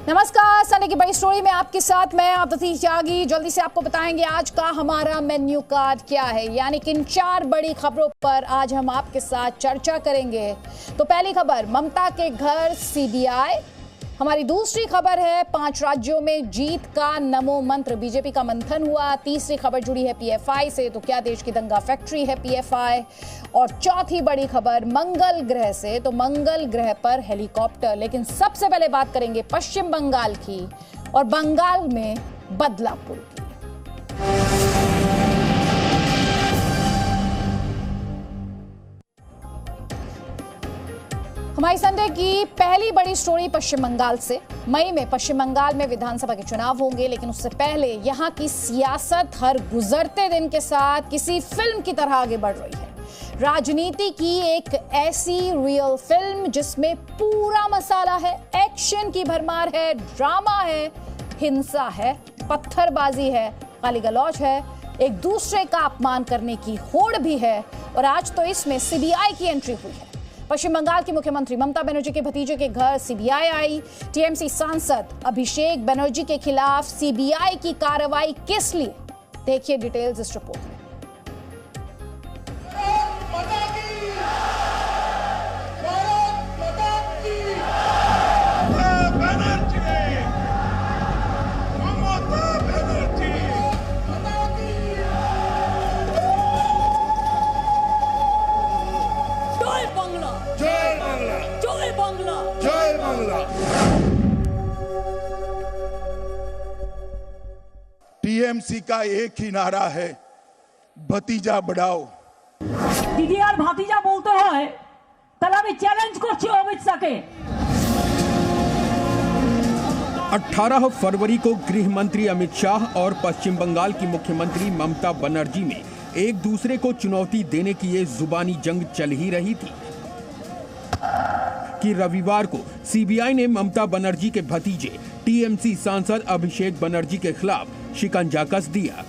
नमस्कार, संडे की बड़ी स्टोरी में आपके साथ मैं आतिश त्यागी। जल्दी से आपको बताएंगे आज का हमारा मेन्यू कार्ड क्या है, यानी किन 4 बड़ी खबरों पर आज हम आपके साथ चर्चा करेंगे। तो पहली खबर, ममता के घर सीबीआई। हमारी दूसरी खबर है 5 राज्यों में जीत का नमो मंत्र, बीजेपी का मंथन हुआ। तीसरी खबर जुड़ी है पीएफआई से, तो क्या देश की दंगा फैक्ट्री है पीएफआई। और चौथी बड़ी खबर मंगल ग्रह से, तो मंगल ग्रह पर हेलीकॉप्टर। लेकिन सबसे पहले बात करेंगे पश्चिम बंगाल की और बंगाल में बदलापुर की। हमारी संडे की पहली बड़ी स्टोरी पश्चिम बंगाल से। मई में पश्चिम बंगाल में विधानसभा के चुनाव होंगे, लेकिन उससे पहले यहां की सियासत हर गुजरते दिन के साथ किसी फिल्म की तरह आगे बढ़ रही है। राजनीति की एक ऐसी रियल फिल्म जिसमें पूरा मसाला है, एक्शन की भरमार है, ड्रामा है, हिंसा है, पत्थरबाजी है, गाली गलौज है, एक दूसरे का अपमान करने की होड़ भी है। और आज तो इसमें सीबीआई की एंट्री हुई है। पश्चिम बंगाल की मुख्यमंत्री ममता बनर्जी के भतीजे के घर सीबीआई आई। टीएमसी सांसद अभिषेक बनर्जी के खिलाफ सीबीआई की कार्रवाई किस लिए, देखिए डिटेल्स इस रिपोर्ट में। टीएमसी का एक ही नारा है, भतीजा बढ़ाओ। दीदी और भातीजा बोलते हैं, তাহলে আমি চ্যালেঞ্জ করছি অমিত শাহকে। 18 फरवरी को गृह मंत्री अमित शाह और पश्चिम बंगाल की मुख्यमंत्री ममता बनर्जी में एक दूसरे को चुनौती देने की ये जुबानी जंग चल ही रही थी कि रविवार को सीबीआई ने ममता बनर्जी के भतीजे टीएमसी सांसद अभिषेक बनर्जी के खिलाफ शिकंजा कस दिया।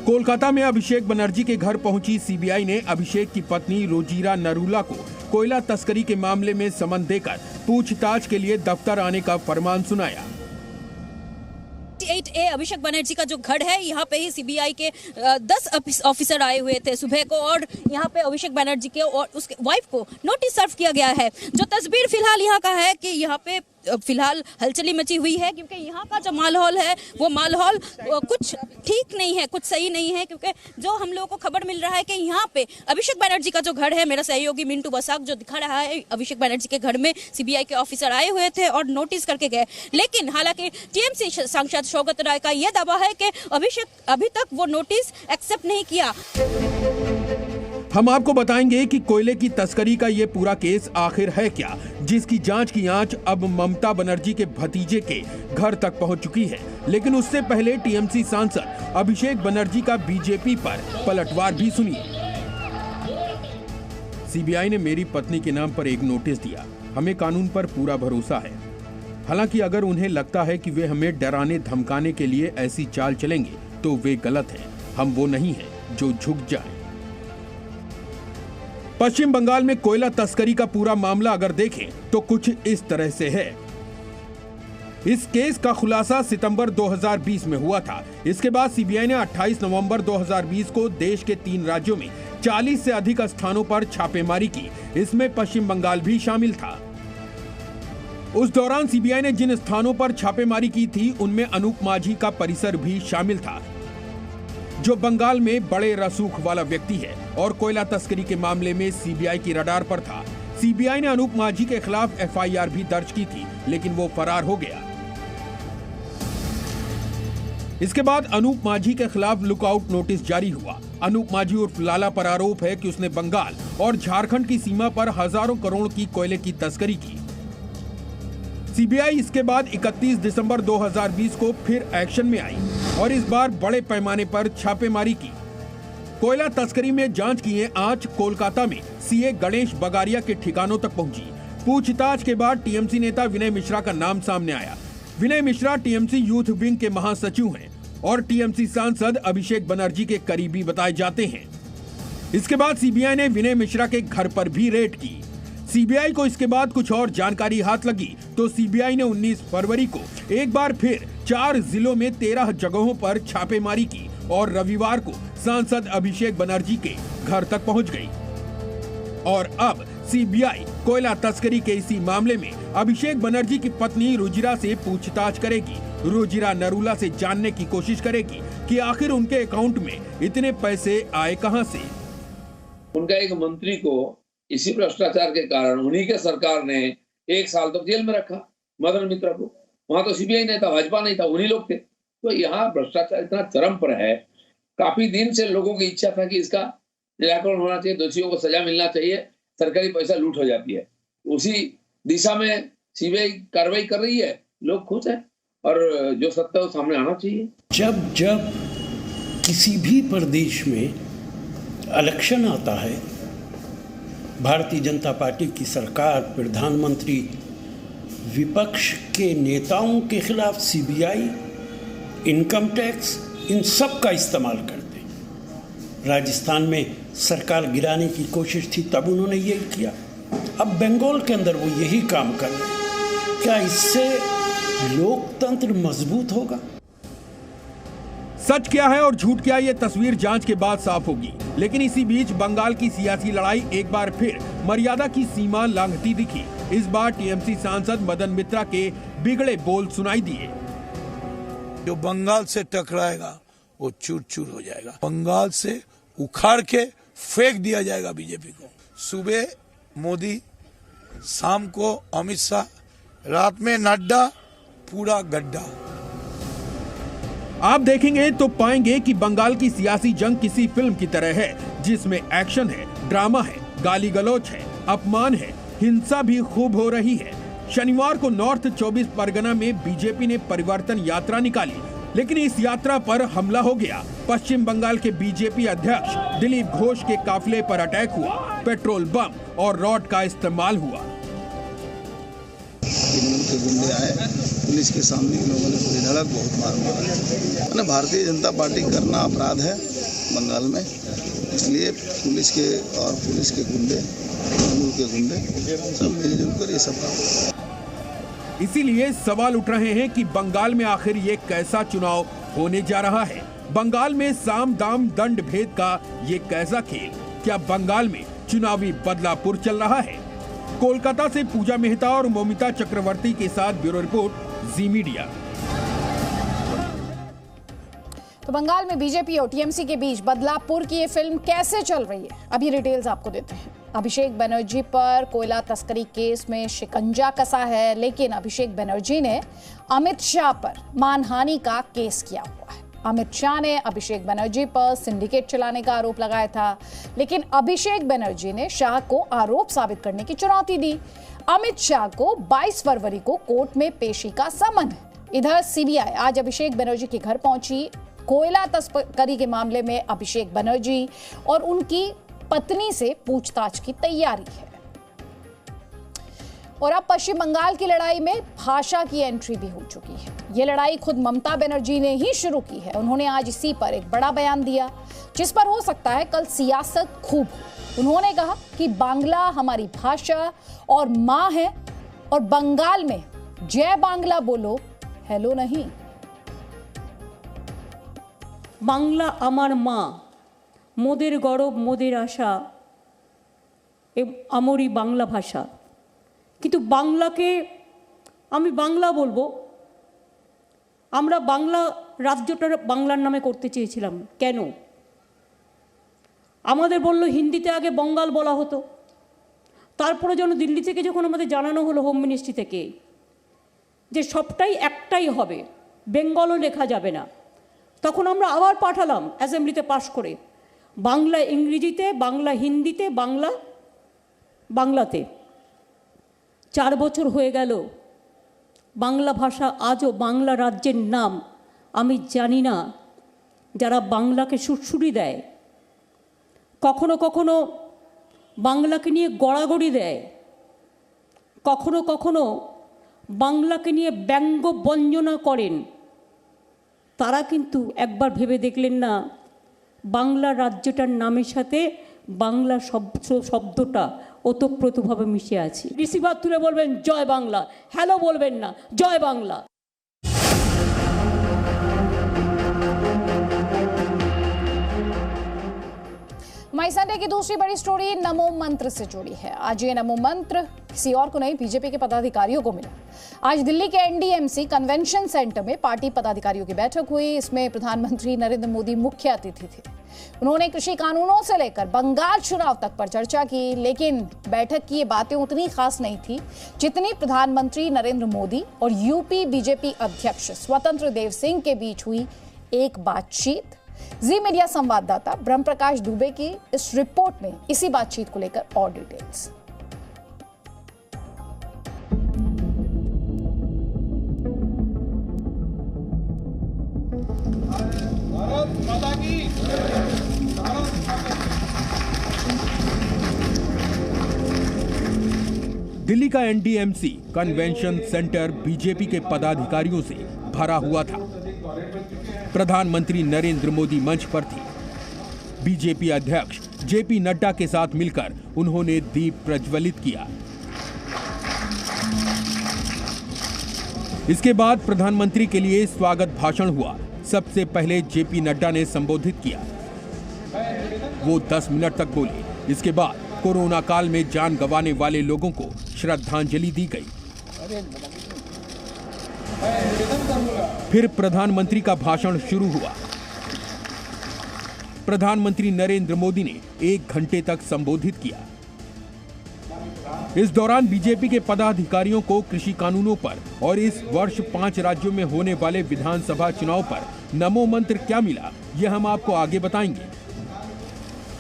कोलकाता में अभिषेक बनर्जी के घर पहुंची सीबीआई ने अभिषेक की पत्नी रोजीरा नरूला को कोयला तस्करी के मामले में समन देकर पूछताछ के लिए दफ्तर आने का फरमान सुनाया। 8A अभिषेक बनर्जी का जो घर है, यहाँ पे ही सीबीआई के 10 ऑफिसर आए हुए थे सुबह को, और यहाँ पे अभिषेक बनर्जी के और उसके वाइफ को नोटिस सर्व किया गया है। जो तस्वीर फिलहाल यहाँ का है कि यहाँ पे फिलहाल हलचली मची हुई है, क्योंकि यहाँ का जो माहौल है वो माहौल कुछ ठीक नहीं है, कुछ सही नहीं है। क्योंकि जो हम लोगों को खबर मिल रहा है कि यहाँ पे अभिषेक बनर्जी का जो घर है, मेरा सहयोगी मिंटू बसाक जो दिखा रहा है, अभिषेक बनर्जी के घर में सीबीआई के ऑफिसर आए हुए थे और नोटिस करके गए। लेकिन हालांकि टीएमसी सांसद शौकत राय का यह दावा है कि अभिषेक अभी तक वो नोटिस एक्सेप्ट नहीं किया। हम आपको बताएंगे कि कोयले की तस्करी का ये पूरा केस आखिर है क्या, जिसकी जांच की आंच अब ममता बनर्जी के भतीजे के घर तक पहुंच चुकी है। लेकिन उससे पहले टीएमसी सांसद अभिषेक बनर्जी का बीजेपी पर पलटवार भी सुनिए। सीबीआई ने मेरी पत्नी के नाम पर एक नोटिस दिया। हमें कानून पर पूरा भरोसा है। हालांकि अगर उन्हें लगता है कि वे हमें डराने धमकाने के लिए ऐसी चाल चलेंगे तो वे गलत हैं। हम वो नहीं हैं जो झुक जाएं। पश्चिम बंगाल में कोयला तस्करी का पूरा मामला अगर देखें तो कुछ इस तरह से है। इस केस का खुलासा सितंबर 2020 में हुआ था। इसके बाद सीबीआई ने 28 नवंबर 2020 को देश के 3 राज्यों में 40 से अधिक स्थानों पर छापेमारी की। इसमें पश्चिम बंगाल भी शामिल था। उस दौरान सीबीआई ने जिन स्थानों पर छापेमारी की थी उनमें अनूप माझी का परिसर भी शामिल था, जो बंगाल में बड़े रसूख वाला व्यक्ति है और कोयला तस्करी के मामले में सीबीआई की रडार पर था। सीबीआई ने अनूप माझी के खिलाफ एफआईआर भी दर्ज की थी, लेकिन वो फरार हो गया। इसके बाद अनूप माझी के खिलाफ लुकआउट नोटिस जारी हुआ। अनूप माझी उर्फ लाला पर आरोप है कि उसने बंगाल और झारखंड की सीमा पर हजारों करोड़ की कोयले की तस्करी की। सीबीआई इसके बाद 31 दिसंबर 2020 को फिर एक्शन में आई और इस बार बड़े पैमाने पर छापेमारी की। कोयला तस्करी में जांच की आंच कोलकाता में सीए गणेश बगारिया के ठिकानों तक पहुंची। पूछताछ के बाद टीएमसी नेता विनय मिश्रा का नाम सामने आया। विनय मिश्रा टीएमसी यूथ विंग के महासचिव हैं और टीएमसी सांसद अभिषेक बनर्जी के करीबी बताए जाते हैं। इसके बाद सीबीआई ने विनय मिश्रा के घर पर भी रेड की। सीबीआई को इसके बाद कुछ और जानकारी हाथ लगी तो सीबीआई ने 19 फरवरी को एक बार फिर 4 जिलों में 13 जगहों पर छापेमारी की और रविवार को सांसद अभिषेक बनर्जी के घर तक पहुंच गई। और अब सीबीआई कोयला तस्करी के इसी मामले में अभिषेक बनर्जी की पत्नी रुजिरा से पूछताछ करेगी। रुजिरा नरूला से जानने की कोशिश करेगी कि आखिर उनके अकाउंट में इतने पैसे आए कहां से। उनका एक मंत्री को इसी भ्रष्टाचार के कारण उन्हीं के सरकार ने 1 साल तक जेल में रखा, मदन मित्रा को। वहां तो सीबीआई नहीं था, भाजपा नहीं था, उन्हीं लोग थे। तो यहाँ भ्रष्टाचार इतना चरम पर है। काफी दिन से लोगों की इच्छा था कि इसका निराकरण होना चाहिए, दोषियों को सजा मिलना चाहिए, सरकारी पैसा लूट हो जाती है। उसी दिशा में सीबीआई कार्रवाई कर रही है, लोग खुश हैं और जो सत्य है वो सामने आना चाहिए। जब जब किसी भी प्रदेश में इलेक्शन आता है, भारतीय जनता पार्टी की सरकार, प्रधानमंत्री विपक्ष के नेताओं के खिलाफ सीबीआई, इनकम टैक्स, इन सब का इस्तेमाल करते हैं। राजस्थान में सरकार गिराने की कोशिश थी, तब उन्होंने यही किया। अब बंगाल के अंदर वो यही काम कर रहे हैं। क्या इससे लोकतंत्र मजबूत होगा? सच क्या है और झूठ क्या, ये तस्वीर जांच के बाद साफ होगी। लेकिन इसी बीच बंगाल की सियासी लड़ाई एक बार फिर मर्यादा की सीमा लांघती दिखी। इस बार टीएमसी सांसद मदन मित्रा के बिगड़े बोल सुनाई दिए। जो बंगाल से टकराएगा वो चूर चूर हो जाएगा। बंगाल से उखाड़ के फेंक दिया जाएगा बीजेपी को। सुबह मोदी, शाम को अमित शाह, रात में नड्डा, पूरा गड्ढा। आप देखेंगे तो पाएंगे कि बंगाल की सियासी जंग किसी फिल्म की तरह है, जिसमें एक्शन है, ड्रामा है, गाली गलौच है, अपमान है, हिंसा भी खूब हो रही है। शनिवार को नॉर्थ 24 परगना में बीजेपी ने परिवर्तन यात्रा निकाली, लेकिन इस यात्रा पर हमला हो गया। पश्चिम बंगाल के बीजेपी अध्यक्ष दिलीप घोष के काफिले पर अटैक हुआ, पेट्रोल बम और रॉड का इस्तेमाल हुआ। के गुंडे आए, पुलिस के सामने इन लोगों ने पूरी धड़क बहुत मारा। भारतीय जनता पार्टी करना अपराध है बंगाल में, इसलिए पुलिस के गुंडे, तृणमूल के गुंडे सब मिलजुल कर ये सब। इसीलिए सवाल उठ रहे हैं कि बंगाल में आखिर ये कैसा चुनाव होने जा रहा है। बंगाल में साम दाम दंड भेद का ये कैसा खेल, क्या बंगाल में चुनावी बदलापुर चल रहा है? कोलकाता से पूजा मेहता और मौमिता चक्रवर्ती के साथ ब्यूरो रिपोर्ट, जी मीडिया। तो बंगाल में बीजेपी और टीएमसी के बीच बदलापुर की ये फिल्म कैसे चल रही है, अभी डिटेल्स आपको देते हैं। अभिषेक बनर्जी पर कोयला तस्करी केस में शिकंजा कसा है, लेकिन अभिषेक बनर्जी ने अमित शाह पर मानहानि का केस किया हुआ है। अमित शाह ने अभिषेक बनर्जी पर सिंडिकेट चलाने का आरोप लगाया था, लेकिन अभिषेक बनर्जी ने शाह को आरोप साबित करने की चुनौती दी। अमित शाह को 22 फरवरी को कोर्ट में पेशी का समन है। इधर सीबीआई आज अभिषेक बनर्जी के घर पहुंची। कोयला तस्करी के मामले में अभिषेक बनर्जी और उनकी पत्नी से पूछताछ की तैयारी है। और अब पश्चिम बंगाल की लड़ाई में भाषा की एंट्री भी हो चुकी है। ये लड़ाई खुद ममता बनर्जी ने ही शुरू की है। उन्होंने आज इसी पर एक बड़ा बयान दिया, जिस पर हो सकता है कल सियासत खूब हो। उन्होंने कहा कि बांग्ला हमारी भाषा और माँ है, और बंगाल में जय बांग्ला बोलो, हेलो नहीं। বাংলা আমার মা, মোদের গরব মোদের আশা, আমরি বাংলা ভাষা। কিন্তু বাংলাকে আমি বাংলা বলবো। আমরা বাংলা রাজ্যটা বাংলার নামে করতে চেয়েছিলাম, কেন? আমাদের বললো হিন্দিতে আগে বঙ্গাল বলা হতো, তারপরে যেন দিল্লি থেকে যখন আমাদের জানানো হলো হোম মিনিস্ট্রি থেকে যে সবটাই একটাই হবে, বেঙ্গলও লেখা যাবে না, তখন আমরা আবার পাঠালাম অ্যাসেম্বলিতে পাশ করে বাংলা ইংরেজিতে, বাংলা হিন্দিতে, বাংলাতে। 4 বছর হয়ে গেল, বাংলা ভাষা আজও বাংলা রাজ্যের নাম আমি জানি না। যারা বাংলাকে সুরসুরি দেয়, কখনো কখনো বাংলাকে নিয়ে গড়াগড়ি দেয়, কখনো কখনো বাংলাকে নিয়ে ব্যঙ্গ বঞ্জনা করেন, তারা কিন্তু একবার ভেবে দেখলেন না বাংলা রাজ্যটার নামের সাথে বাংলা শব্দটা ওতপ্রোতভাবে মিশে আছে। রিসিভার তুলে বলবেন জয় বাংলা, হ্যালো বলবেন না, জয় বাংলা। माई संडे की दूसरी बड़ी स्टोरी नमो मंत्र से जुड़ी है। आज ये नमो मंत्र किसी और को नहीं, बीजेपी के पदाधिकारियों को मिला। आज दिल्ली के एनडीएमसी कन्वेंशन सेंटर में पार्टी पदाधिकारियों की बैठक हुई। इसमें प्रधानमंत्री नरेंद्र मोदी मुख्य अतिथि थे। उन्होंने कृषि कानूनों से लेकर बंगाल चुनाव तक पर चर्चा की, लेकिन बैठक की ये बातें उतनी खास नहीं थी जितनी प्रधानमंत्री नरेंद्र मोदी और यूपी बीजेपी अध्यक्ष स्वतंत्र देव सिंह के बीच हुई एक बातचीत। जी मीडिया संवाददाता ब्रह्म प्रकाश दुबे की इस रिपोर्ट में इसी बातचीत को लेकर और डिटेल्स। दिल्ली का एनडीएमसी कन्वेंशन सेंटर बीजेपी के पदाधिकारियों से भरा हुआ था। प्रधानमंत्री नरेंद्र मोदी मंच पर थे। बीजेपी अध्यक्ष जेपी नड्डा के साथ मिलकर उन्होंने दीप प्रज्वलित किया। इसके बाद प्रधानमंत्री के लिए स्वागत भाषण हुआ। सबसे पहले जेपी नड्डा ने संबोधित किया। वो 10 मिनट तक बोले। इसके बाद कोरोना काल में जान गंवाने वाले लोगों को श्रद्धांजलि दी गई। फिर प्रधानमंत्री का भाषण शुरू हुआ। प्रधानमंत्री नरेंद्र मोदी ने 1 घंटे तक संबोधित किया। इस दौरान बीजेपी के पदाधिकारियों को कृषि कानूनों पर और इस वर्ष 5 राज्यों में होने वाले विधानसभा चुनाव पर नमो मंत्र क्या मिला, यह हम आपको आगे बताएंगे।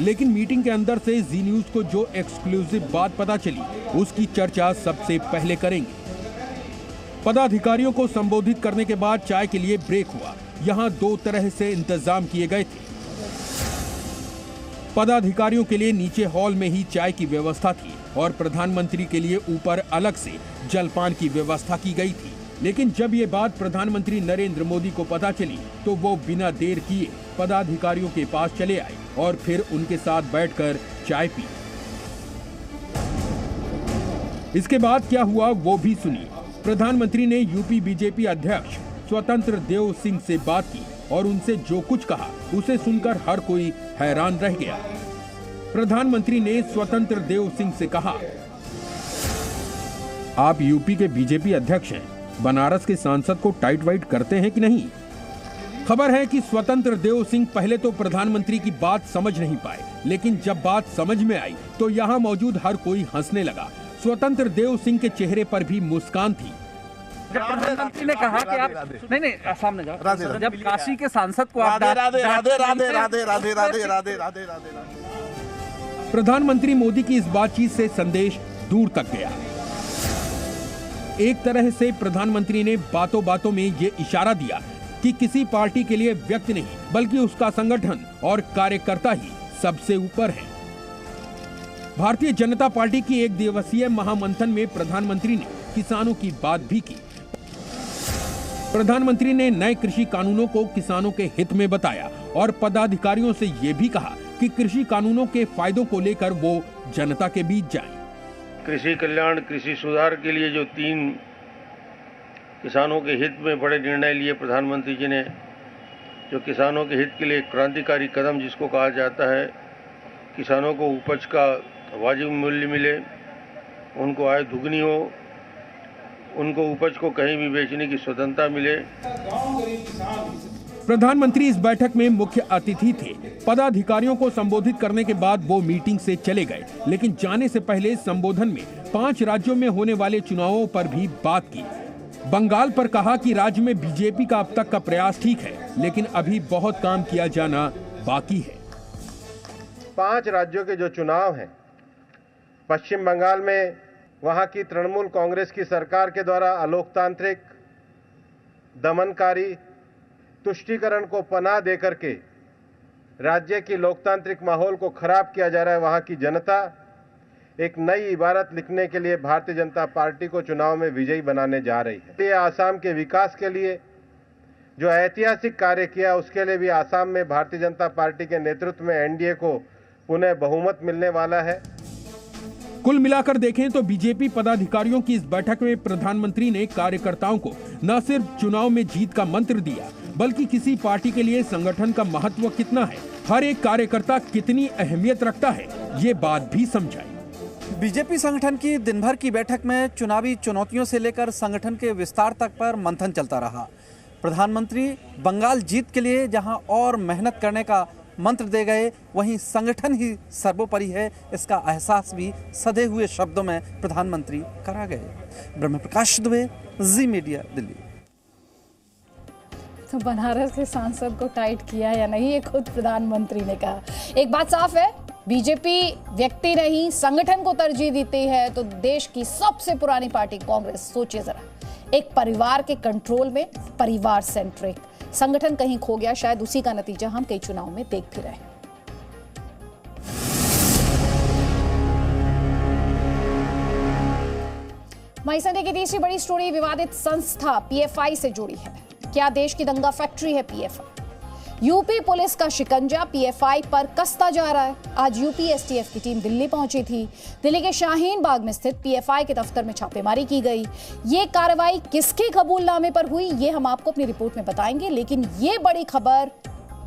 लेकिन मीटिंग के अंदर से जी न्यूज को जो एक्सक्लूसिव बात पता चली, उसकी चर्चा सबसे पहले करेंगे। पदाधिकारियों को संबोधित करने के बाद चाय के लिए ब्रेक हुआ। यहां 2 तरह से इंतजाम किए गए थे। पदाधिकारियों के लिए नीचे हॉल में ही चाय की व्यवस्था थी और प्रधानमंत्री के लिए ऊपर अलग से जलपान की व्यवस्था की गई थी। लेकिन जब ये बात प्रधानमंत्री नरेंद्र मोदी को पता चली तो वो बिना देर किए पदाधिकारियों के पास चले आए और फिर उनके साथ बैठकर चाय पी। इसके बाद क्या हुआ वो भी सुनिए। प्रधानमंत्री ने यूपी बीजेपी अध्यक्ष स्वतंत्र देव सिंह से बात की और उनसे जो कुछ कहा उसे सुनकर हर कोई हैरान रह गया। प्रधानमंत्री ने स्वतंत्र देव सिंह से कहा, आप यूपी के बीजेपी अध्यक्ष हैं, बनारस के सांसद को टाइट वाइट करते हैं कि नहीं? खबर है कि स्वतंत्र देव सिंह पहले तो प्रधानमंत्री की बात समझ नहीं पाए, लेकिन जब बात समझ में आई तो यहाँ मौजूद हर कोई हंसने लगा। स्वतंत्र देव सिंह के चेहरे पर भी मुस्कान थी। जब प्रधानमंत्री ने कहा कि आप नहीं सामने जाओ, जब काशी के सांसद को आप प्रधानमंत्री मोदी की इस बातचीत से संदेश दूर तक गया। एक तरह से प्रधानमंत्री ने बातों बातों में ये इशारा दिया कि किसी पार्टी के लिए व्यक्ति नहीं बल्कि उसका संगठन और कार्यकर्ता ही सबसे ऊपर है। भारतीय जनता पार्टी की 1 दिवसीय महामंथन में प्रधानमंत्री ने किसानों की बात भी की। प्रधानमंत्री ने नए कृषि कानूनों को किसानों के हित में बताया और पदाधिकारियों से ये भी कहा कि कृषि कानूनों के फायदों को लेकर वो जनता के बीच जाएं। कृषि कल्याण, कृषि सुधार के लिए जो 3 किसानों के हित में बड़े निर्णय लिए प्रधानमंत्री जी ने, जो किसानों के हित के लिए क्रांतिकारी कदम जिसको कहा जाता है, किसानों को उपज का वाजिब मूल्य मिले, उनको आय दुगनी हो, उनको उपज को कहीं भी बेचने की स्वतंत्रता मिले। प्रधानमंत्री इस बैठक में मुख्य अतिथि थे। पदाधिकारियों को संबोधित करने के बाद वो मीटिंग से चले गए, लेकिन जाने से पहले संबोधन में 5 राज्यों में होने वाले चुनावों पर भी बात की। बंगाल पर कहा कि राज्य में बीजेपी का अब तक का प्रयास ठीक है, लेकिन अभी बहुत काम किया जाना बाकी है। 5 राज्यों के जो चुनाव हैं, पश्चिम बंगाल में वहां की तृणमूल कांग्रेस की सरकार के द्वारा अलोकतांत्रिक, दमनकारी, तुष्टीकरण को पनाह देकर के राज्य की लोकतांत्रिक माहौल को खराब किया जा रहा है। वहां की जनता एक नई इबारत लिखने के लिए भारतीय जनता पार्टी को चुनाव में विजयी बनाने जा रही है। ये आसाम के विकास के लिए जो ऐतिहासिक कार्य किया, उसके लिए भी आसाम में भारतीय जनता पार्टी के नेतृत्व में एनडीए को पुनः बहुमत मिलने वाला है। कुल मिलाकर देखें तो बीजेपी पदाधिकारियों की इस बैठक में प्रधानमंत्री ने कार्यकर्ताओं को न सिर्फ चुनाव में जीत का मंत्र दिया, बल्कि किसी पार्टी के लिए संगठन का महत्व कितना है, हर एक कार्यकर्ता कितनी अहमियत रखता है, ये बात भी समझाई। बीजेपी संगठन की दिन भर की बैठक में चुनावी चुनौतियों से लेकर संगठन के विस्तार तक पर मंथन चलता रहा। प्रधानमंत्री बंगाल जीत के लिए जहां और मेहनत करने का मंत्र दे गए, वहीं संगठन ही सर्वोपरि है, इसका एहसास भी सधे हुए शब्दों में प्रधानमंत्री करा गए। ब्रह्म प्रकाश दुबे, जी मीडिया, दिल्ली। तो बनारस के सांसद को टाइट किया या नहीं, ये खुद प्रधानमंत्री ने कहा। एक बात साफ है, बीजेपी व्यक्ति नहीं संगठन को तरजीह देती है तो देश की सबसे पुरानी पार्टी कांग्रेस, सोचिए जरा, एक परिवार के कंट्रोल में, परिवार सेंट्रिक संगठन कहीं खो गया। शायद उसी का नतीजा हम कई चुनाव में देख भी रहे हैं। मई संडे की तीसरी बड़ी स्टोरी विवादित संस्था पीएफआई से जुड़ी है। क्या देश की दंगा फैक्ट्री है पीएफआई? यूपी पुलिस का शिकंजा पीएफआई पर कसता जा रहा है। आज यूपी एसटीएफ की टीम दिल्ली पहुंची थी। दिल्ली के शाहीन बाग में स्थित पीएफआई के दफ्तर में छापेमारी की गई। ये कार्रवाई किसके कबूलनामे पर हुई, ये हम आपको अपनी रिपोर्ट में बताएंगे। लेकिन ये बड़ी खबर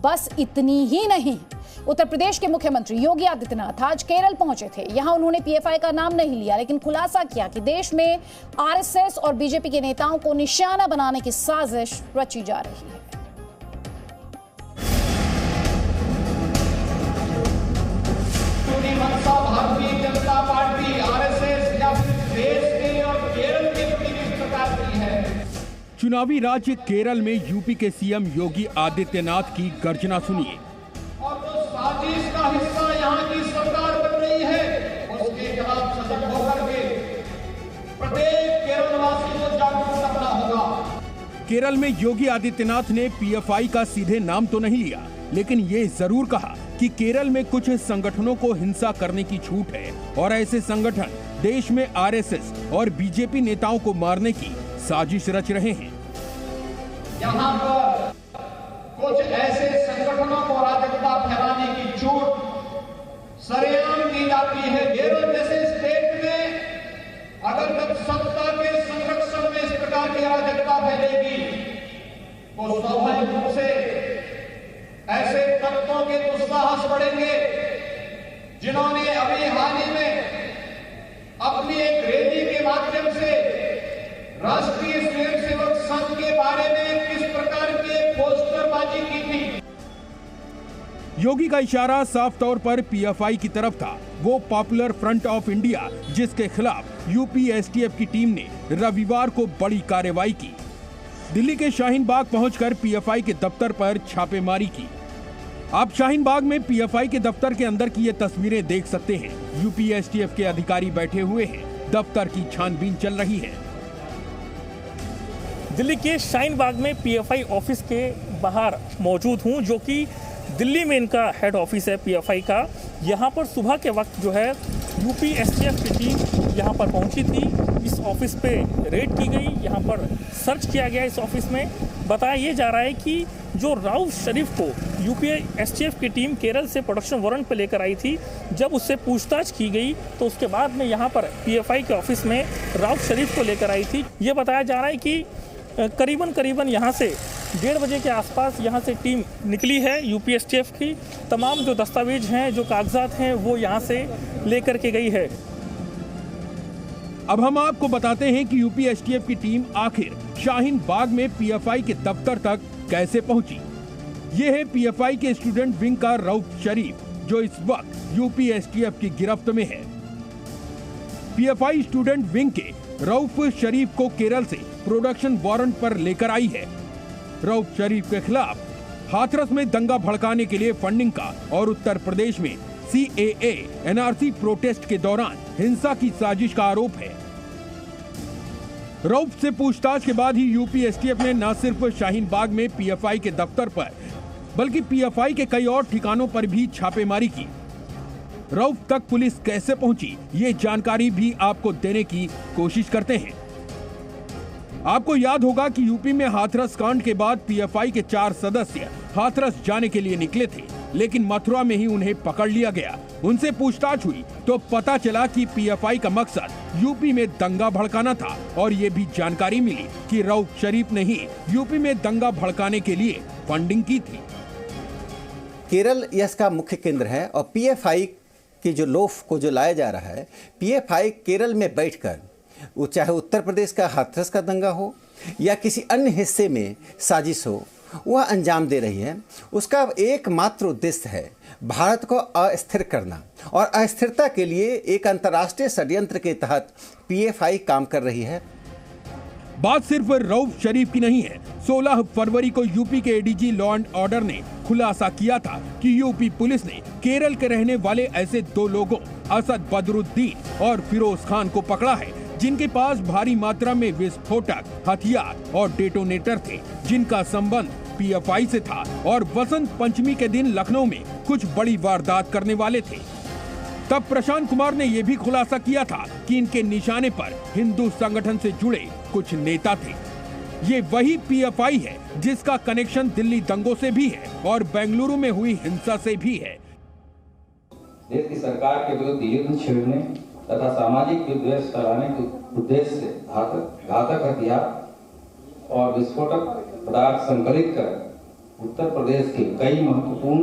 बस इतनी ही नहीं। उत्तर प्रदेश के मुख्यमंत्री योगी आदित्यनाथ आज केरल पहुंचे थे। यहां उन्होंने पीएफआई का नाम नहीं लिया, लेकिन खुलासा किया कि देश में आरएसएस और बीजेपी के नेताओं को निशाना बनाने की साजिश रची जा रही है। भारतीय जनता पार्टी, आरएसएस या फिर देश के और केरल के प्रति किस प्रकार की है। चुनावी राज्य केरल में यूपी के सीएम योगी आदित्यनाथ की गर्जना सुनिए। और जो साजिश का हिस्सा यहाँ की सरकार बन रही है, उसके खिलाफ सजग होकर के प्रत्येक केरलवासी को जागरूक करना होगा। केरल में योगी आदित्यनाथ ने पीएफआई का सीधे नाम तो नहीं लिया, लेकिन ये जरूर कहा कि केरल में कुछ संगठनों को हिंसा करने की छूट है और ऐसे संगठन देश में आरएसएस और बीजेपी नेताओं को मारने की साजिश रच रहे हैं। यहाँ पर कुछ ऐसे संगठनों को अराजकता फैलाने की छूट सरेआम दी जाती है। केरल जैसे स्टेट में अगर सत्ता के संरक्षण में इस प्रकार की अराजकता फैलेगी तो स्वाभाविक रूप से ऐसे तत्वों के दुस्साहस बढ़ेंगे जिन्होंने अभी हाल ही में अपनी एक रैली के माध्यम से राष्ट्रीय स्वयंसेवक संघ के बारे में किस प्रकार की पोस्टरबाजी की थी। योगी का इशारा साफ तौर पर पीएफआई की तरफ था, वो पॉपुलर फ्रंट ऑफ इंडिया जिसके खिलाफ यूपी एसटीएफ की टीम ने रविवार को बड़ी कार्रवाई की। दिल्ली के शाहीन बाग पहुंचकर पीएफआई के दफ्तर पर छापेमारी की। आप शाहीन बाग में पीएफआई के दफ्तर के अंदर की ये तस्वीरें देख सकते हैं। यूपी एसटीएफ के अधिकारी बैठे हुए हैं, दफ्तर की छानबीन चल रही है। दिल्ली के शाहीन बाग में पीएफआई ऑफिस के बाहर मौजूद हूं, जो कि दिल्ली में इनका हेड ऑफिस है पीएफआई का। यहाँ पर सुबह के वक्त जो है यूपी एसटीएफ की टीम यहाँ पर पहुँची थी। इस ऑफिस पे रेड की गई, यहाँ पर सर्च किया गया। इस ऑफिस में बताया ये जा रहा है कि जो राउफ शरीफ को यूपी एसटीएफ की टीम केरल से प्रोडक्शन वारंट पे लेकर आई थी, जब उससे पूछताछ की गई तो उसके बाद में यहाँ पर पीएफआई के ऑफिस में राउफ शरीफ को लेकर आई थी। ये बताया जा रहा है कि करीबन यहाँ से 1:30 बजे के आसपास यहाँ से टीम निकली है यूपी एसटीएफ की। तमाम जो दस्तावेज हैं, जो कागजात हैं, वो यहाँ से लेकर के गई है। अब हम आपको बताते हैं कि यूपी एसटीएफ की टीम आखिर शाहीन बाग में पीएफआई के दफ्तर तक कैसे पहुंची। ये है पीएफआई के स्टूडेंट विंग का रऊफ शरीफ, जो इस वक्त यूपी एसटीएफ की गिरफ्त में है। पीएफआई स्टूडेंट विंग के रऊफ शरीफ को केरल से प्रोडक्शन वारंट पर लेकर आई है। रऊफ शरीफ के खिलाफ हाथरस में दंगा भड़काने के लिए फंडिंग का और उत्तर प्रदेश में सीएए एनआरसी प्रोटेस्ट के दौरान हिंसा की साजिश का आरोप है। रऊफ से पूछताछ के बाद ही यूपी एसटीएफ ने न सिर्फ शाहीन बाग में पीएफआई के दफ्तर पर, बल्कि पीएफआई के कई और ठिकानों पर भी छापेमारी की। रऊफ तक पुलिस कैसे पहुंची, ये जानकारी भी आपको देने की कोशिश करते हैं। आपको याद होगा कि यूपी में हाथरस कांड के बाद पीएफआई के 4 सदस्य हाथरस जाने के लिए निकले थे। लेकिन मथुरा में ही उन्हें पकड़ लिया गया। उनसे पूछताछ हुई तो पता चला कि पीएफआई का मकसद यूपी में दंगा भड़काना था और ये भी जानकारी मिली कि रऊफ शरीफ ने ही यूपी में दंगा भड़काने के लिए फंडिंग की थी। केरल इसका मुख्य केंद्र है और पीएफआई की जो लोफ को जो लाया जा रहा है, पीएफआई केरल में बैठकर वो चाहे उत्तर प्रदेश का हाथरस का दंगा हो या किसी अन्य हिस्से में साजिश हो, वह अंजाम दे रही है। उसका एकमात्र उद्देश्य है भारत को अस्थिर करना और अस्थिरता के लिए एक अंतर्राष्ट्रीय षड्यंत्र के तहत पीएफआई काम कर रही है। बात सिर्फ रऊफ शरीफ की नहीं है। 16 फरवरी को यूपी के एडीजी लॉ एंड ऑर्डर ने खुलासा किया था कि यूपी पुलिस ने केरल के रहने वाले ऐसे 2 लोगों असद बदरुद्दीन और फिरोज खान को पकड़ा है, जिनके पास भारी मात्रा में विस्फोटक, हथियार और डेटोनेटर थे, जिनका संबंध पीएफआई से था और वसंत पंचमी के दिन लखनऊ में कुछ बड़ी वारदात करने वाले थे। तब प्रशांत कुमार ने यह भी खुलासा किया था कि इनके निशाने पर हिंदू संगठन से जुड़े कुछ नेता थे। ये वही पीएफआई है जिसका कनेक्शन दिल्ली दंगों से भी है और बेंगलुरु में हुई हिंसा से भी है। देश की सरकार के विरुद्ध युद्ध छेड़ने तथा सामाजिक विद्वेष फैलाने के उद्देश्य से घातक हथियार और विस्फोटक पदार्थ संकलित कर उत्तर प्रदेश के कई महत्वपूर्ण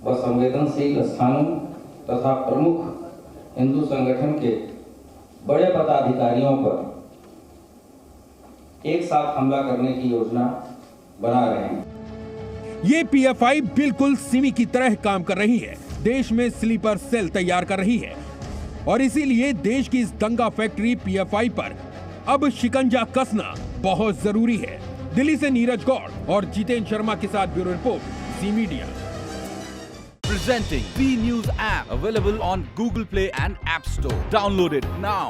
व संवेदनशील स्थानों तथा प्रमुख हिंदू संगठन के बड़े पदाधिकारियों पर एक साथ हमला करने की योजना बना रहे हैं। ये पीएफआई बिल्कुल सिमी की तरह काम कर रही है, देश में स्लीपर सेल तैयार कर रही है और इसीलिए देश की इस दंगा फैक्ट्री पीएफआई पर अब शिकंजा कसना बहुत जरूरी है। दिल्ली से नीरज गौड़ और जितेंद्र शर्मा के साथ bureau report, C media. Presenting B News app, available on Google Play and App Store. Download it now.